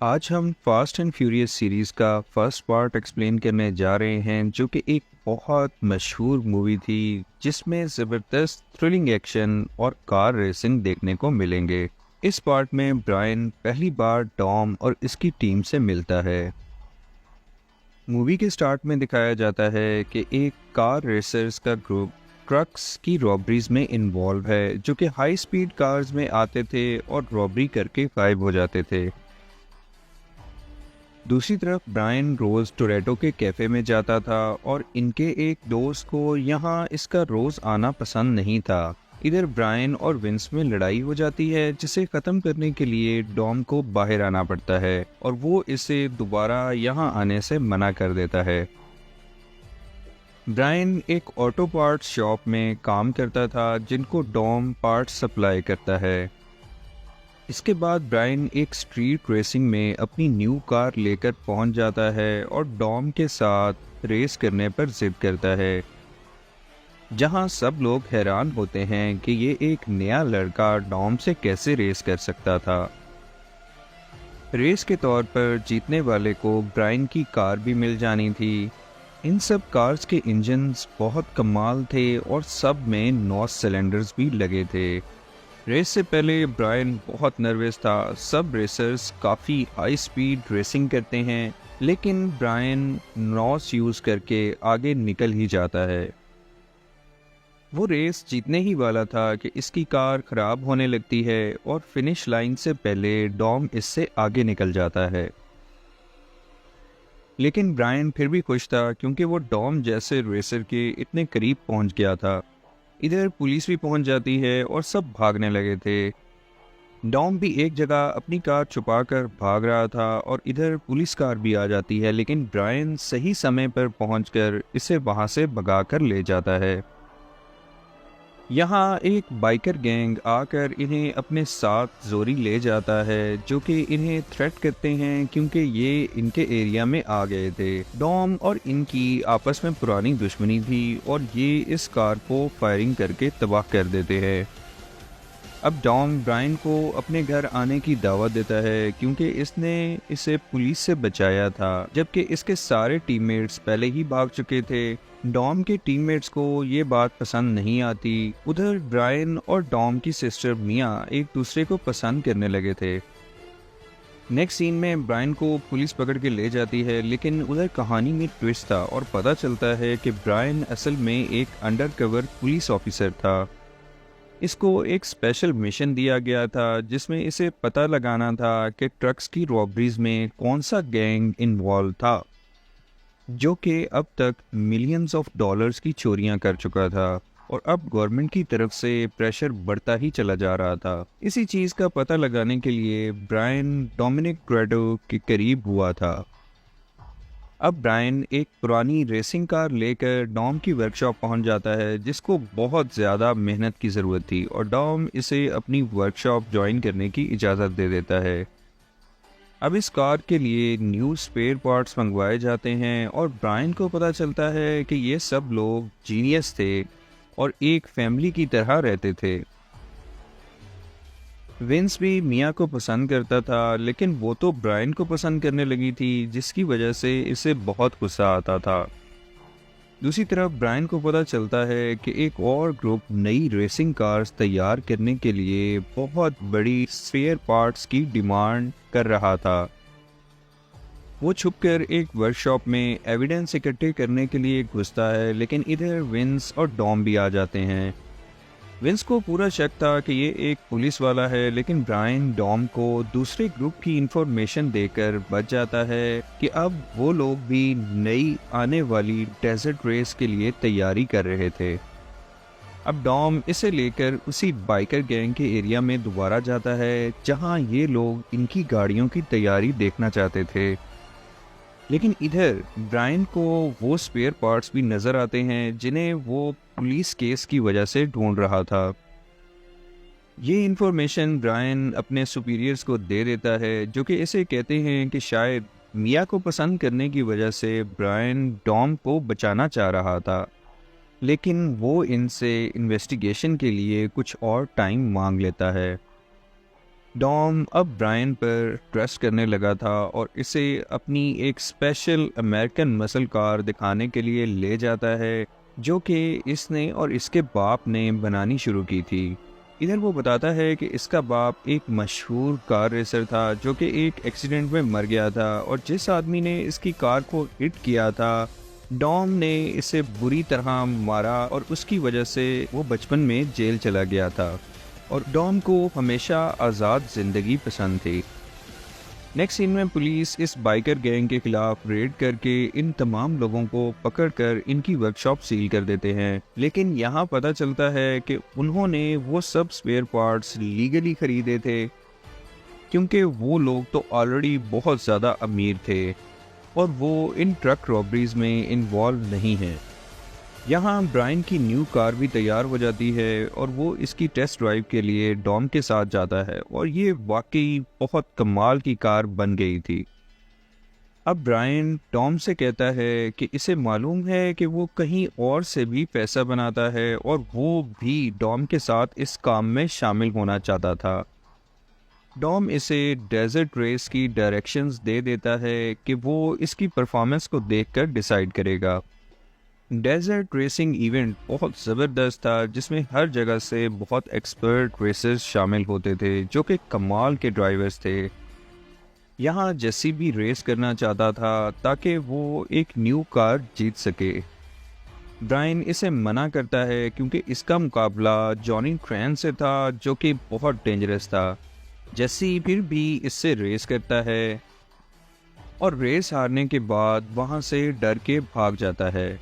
आज हम fast and furious series का फर्स्ट पार्ट एक्सप्लेन करने जा रहे हैं, जो कि एक बहुत मशहूर मूवी थी जिसमें ज़बरदस्त थ्रिलिंग एक्शन और कार रेसिंग देखने को मिलेंगे। इस पार्ट में ब्रायन पहली बार टॉम और इसकी टीम से मिलता है। मूवी के स्टार्ट में दिखाया जाता है कि एक कार रेसर्स का ग्रुप ट्रक्स की रॉबरीज में इन्वॉल्व है, जो कि हाई स्पीड कार्स में आते थे और रॉबरी करके गायब हो जाते थे। दूसरी तरफ ब्रायन रोज टोरेटो के कैफ़े में जाता था और इनके एक दोस्त को यहाँ इसका रोज़ आना पसंद नहीं था। इधर ब्रायन और विंस में लड़ाई हो जाती है, जिसे ख़त्म करने के लिए डॉम को बाहर आना पड़ता है और वो इसे दोबारा यहाँ आने से मना कर देता है। ब्रायन एक ऑटो पार्ट्स शॉप में काम करता था, जिनको डॉम पार्ट्स सप्लाई करता है। इसके बाद ब्रायन एक स्ट्रीट रेसिंग में अपनी न्यू कार लेकर पहुंच जाता है और डॉम के साथ रेस करने पर जिद करता है, जहां सब लोग हैरान होते हैं कि ये एक नया लड़का डॉम से कैसे रेस कर सकता था। रेस के तौर पर जीतने वाले को ब्रायन की कार भी मिल जानी थी। इन सब कार्स के इंजन्स बहुत कमाल थे और सब में 9 सिलेंडर्स भी लगे थे। रेस से पहले ब्रायन बहुत नर्वस था। सब रेसर्स काफ़ी हाई स्पीड रेसिंग करते हैं, लेकिन ब्रायन नॉस यूज़ करके आगे निकल ही जाता है। वो रेस जीतने ही वाला था कि इसकी कार ख़राब होने लगती है और फिनिश लाइन से पहले डॉम इससे आगे निकल जाता है। लेकिन ब्रायन फिर भी खुश था, क्योंकि वो डॉम जैसे रेसर के इतने करीब पहुंच गया था। इधर पुलिस भी पहुंच जाती है और सब भागने लगे थे। डॉम भी एक जगह अपनी कार छुपाकर भाग रहा था और इधर पुलिस कार भी आ जाती है, लेकिन ब्रायन सही समय पर पहुंचकर इसे वहां से भगाकर ले जाता है। यहाँ एक बाइकर गैंग आकर इन्हें अपने साथ जोरी ले जाता है, जो कि इन्हें थ्रेट करते हैं क्योंकि ये इनके एरिया में आ गए थे। डॉम और इनकी आपस में पुरानी दुश्मनी थी और ये इस कार को फायरिंग करके तबाह कर देते हैं। अब डॉम ब्रायन को अपने घर आने की दावत देता है, क्योंकि इसने इसे पुलिस से बचाया था, जबकि इसके सारे टीममेट्स पहले ही भाग चुके थे। डॉम के टीममेट्स को ये बात पसंद नहीं आती। उधर ब्रायन और डॉम की सिस्टर मिया एक दूसरे को पसंद करने लगे थे। नेक्स्ट सीन में ब्रायन को पुलिस पकड़ के ले जाती है, लेकिन उधर कहानी में ट्विस्ट था और पता चलता है कि ब्रायन असल में एक अंडरकवर पुलिस ऑफिसर था। इसको एक स्पेशल मिशन दिया गया था, जिसमें इसे पता लगाना था कि ट्रक्स की रॉबरीज में कौन सा गैंग इन्वॉल्व था, जो कि अब तक मिलियंस ऑफ डॉलर्स की चोरियां कर चुका था और अब गवर्नमेंट की तरफ से प्रेशर बढ़ता ही चला जा रहा था। इसी चीज़ का पता लगाने के लिए ब्रायन डोमिनिक टोरेटो के करीब हुआ था। अब ब्रायन एक पुरानी रेसिंग कार लेकर डॉम की वर्कशॉप पहुंच जाता है, जिसको बहुत ज़्यादा मेहनत की ज़रूरत थी, और डॉम इसे अपनी वर्कशॉप ज्वाइन करने की इजाज़त दे देता है। अब इस कार के लिए न्यू स्पेयर पार्ट्स मंगवाए जाते हैं और ब्रायन को पता चलता है कि ये सब लोग जीनियस थे और एक फैमिली की तरह रहते थे। विंस भी मिया को पसंद करता था, लेकिन वो तो ब्रायन को पसंद करने लगी थी, जिसकी वजह से इसे बहुत गुस्सा आता था। दूसरी तरफ ब्रायन को पता चलता है कि एक और ग्रुप नई रेसिंग कार्स तैयार करने के लिए बहुत बड़ी स्पेयर पार्ट्स की डिमांड कर रहा था। वो छुपकर एक वर्कशॉप में एविडेंस इकट्ठे करने के लिए घुसता है, लेकिन इधर विंस और डॉम भी आ जाते हैं। विंस को पूरा शक था कि ये एक पुलिस वाला है, लेकिन ब्रायन डॉम को दूसरे ग्रुप की इंफॉर्मेशन देकर बच जाता है कि अब वो लोग भी नई आने वाली डेजर्ट रेस के लिए तैयारी कर रहे थे। अब डॉम इसे लेकर उसी बाइकर गैंग के एरिया में दोबारा जाता है, जहां ये लोग इनकी गाड़ियों की तैयारी देखना चाहते थे। लेकिन इधर ब्रायन को वो स्पेयर पार्ट्स भी नज़र आते हैं, जिन्हें वो पुलिस केस की वजह से ढूंढ रहा था। ये इन्फॉर्मेशन ब्रायन अपने सुपीरियर्स को दे देता है, जो कि इसे कहते हैं कि शायद मिया को पसंद करने की वजह से ब्रायन डॉम को बचाना चाह रहा था, लेकिन वो इनसे इन्वेस्टिगेशन के लिए कुछ और टाइम मांग लेता है। डॉम अब ब्रायन पर ट्रस्ट करने लगा था और इसे अपनी एक स्पेशल अमेरिकन मसल कार दिखाने के लिए ले जाता है, जो कि इसने और इसके बाप ने बनानी शुरू की थी। इधर वो बताता है कि इसका बाप एक मशहूर कार रेसर था जो कि एक एक्सीडेंट में मर गया था, और जिस आदमी ने इसकी कार को हिट किया था, डॉम ने इसे बुरी तरह मारा और उसकी वजह से वो बचपन में जेल चला गया था। और डॉम को हमेशा आज़ाद ज़िंदगी पसंद थी। नेक्स्ट सीन में पुलिस इस बाइकर गैंग के खिलाफ रेड करके इन तमाम लोगों को पकड़कर इनकी वर्कशॉप सील कर देते हैं, लेकिन यहाँ पता चलता है कि उन्होंने वो सब स्पेयर पार्ट्स लीगली खरीदे थे, क्योंकि वो लोग तो ऑलरेडी बहुत ज़्यादा अमीर थे और वो इन ट्रक रॉबरीज में इन्वॉल्व नहीं हैं। यहाँ ब्रायन की न्यू कार भी तैयार हो जाती है और वो इसकी टेस्ट ड्राइव के लिए डॉम के साथ जाता है, और ये वाकई बहुत कमाल की कार बन गई थी। अब ब्रायन टॉम से कहता है कि इसे मालूम है कि वो कहीं और से भी पैसा बनाता है और वो भी डॉम के साथ इस काम में शामिल होना चाहता था। डॉम इसे डेजर्ट रेस की डायरेक्शंस दे देता है कि वो इसकी परफॉर्मेंस को देखकर डिसाइड करेगा। डेजर्ट रेसिंग इवेंट बहुत ज़बरदस्त था, जिसमें हर जगह से बहुत एक्सपर्ट रेसर्स शामिल होते थे जो कि कमाल के ड्राइवर्स थे। यहाँ जेसी भी रेस करना चाहता था ताकि वो एक न्यू कार जीत सके। ब्रायन इसे मना करता है क्योंकि इसका मुकाबला जॉनी ट्रेन से था जो कि बहुत डेंजरस था। जेसी फिर भी इससे रेस करता है और रेस हारने के बाद वहाँ से डर के भाग जाता है।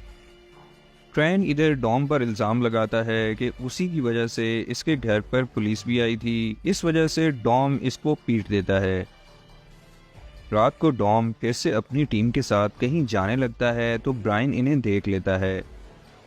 ट्रेन इधर डॉम पर इल्ज़ाम लगाता है कि उसी की वजह से इसके घर पर पुलिस भी आई थी, इस वजह से डॉम इसको पीट देता है। रात को डॉम फिर से अपनी टीम के साथ कहीं जाने लगता है तो ब्रायन इन्हें देख लेता है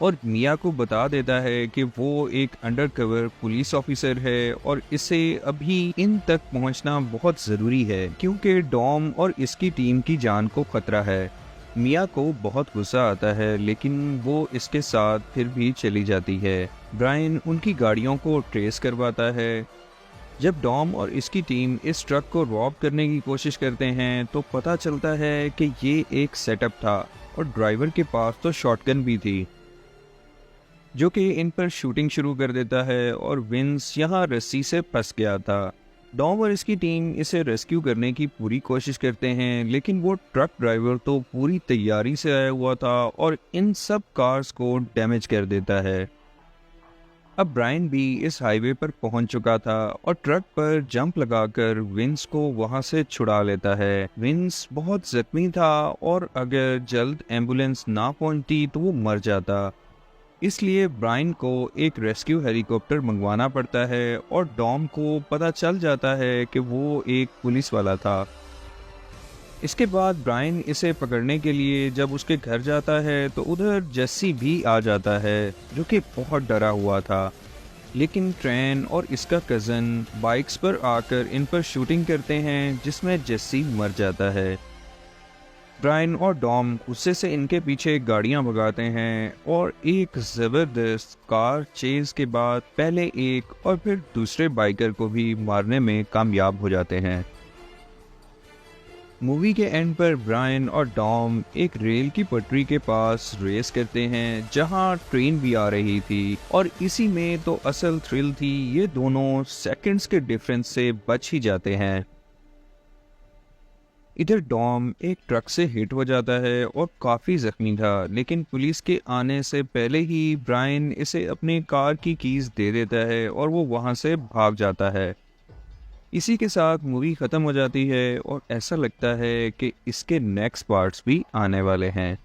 और मिया को बता देता है कि वो एक अंडरकवर पुलिस ऑफिसर है और इसे अभी इन तक पहुंचना बहुत ज़रूरी है क्योंकि डॉम और इसकी टीम की जान को खतरा है। मिया को बहुत गुस्सा आता है, लेकिन वो इसके साथ फिर भी चली जाती है। ब्रायन उनकी गाड़ियों को ट्रेस करवाता है। जब डॉम और इसकी टीम इस ट्रक को रॉब करने की कोशिश करते हैं तो पता चलता है कि ये एक सेटअप था और ड्राइवर के पास तो शॉटगन भी थी, जो कि इन पर शूटिंग शुरू कर देता है और विंस यहाँ रस्सी से फंस गया था। डॉम और इसकी टीम इसे रेस्क्यू करने की पूरी कोशिश करते हैं, लेकिन वो ट्रक ड्राइवर तो पूरी तैयारी से आया हुआ था और इन सब कार्स को डैमेज कर देता है। अब ब्रायन भी इस हाईवे पर पहुंच चुका था और ट्रक पर जंप लगाकर विंस को वहां से छुड़ा लेता है। विंस बहुत जख्मी था और अगर जल्द एम्बुलेंस ना पहुंचती तो वो मर जाता, इसलिए ब्रायन को एक रेस्क्यू हेलीकॉप्टर मंगवाना पड़ता है और डॉम को पता चल जाता है कि वो एक पुलिस वाला था। इसके बाद ब्रायन इसे पकड़ने के लिए जब उसके घर जाता है तो उधर जेसी भी आ जाता है जो कि बहुत डरा हुआ था, लेकिन ट्रेन और इसका कज़न बाइक्स पर आकर इन पर शूटिंग करते हैं जिसमें जेसी मर जाता है। ब्रायन और डॉम गुस्से से इनके पीछे गाड़ियां भगाते हैं और एक ज़बरदस्त कार चेज के बाद पहले एक और फिर दूसरे बाइकर को भी मारने में कामयाब हो जाते हैं। मूवी के एंड पर ब्रायन और डॉम एक रेल की पटरी के पास रेस करते हैं जहां ट्रेन भी आ रही थी, और इसी में तो असल थ्रिल थी, ये दोनों सेकंड्स के डिफरेंस से बच ही जाते हैं। इधर डॉम एक ट्रक से हिट हो जाता है और काफ़ी ज़ख्मी था, लेकिन पुलिस के आने से पहले ही ब्रायन इसे अपनी कार की कीज़ दे देता है और वो वहाँ से भाग जाता है। इसी के साथ मूवी ख़त्म हो जाती है और ऐसा लगता है कि इसके नेक्स्ट पार्ट्स भी आने वाले हैं।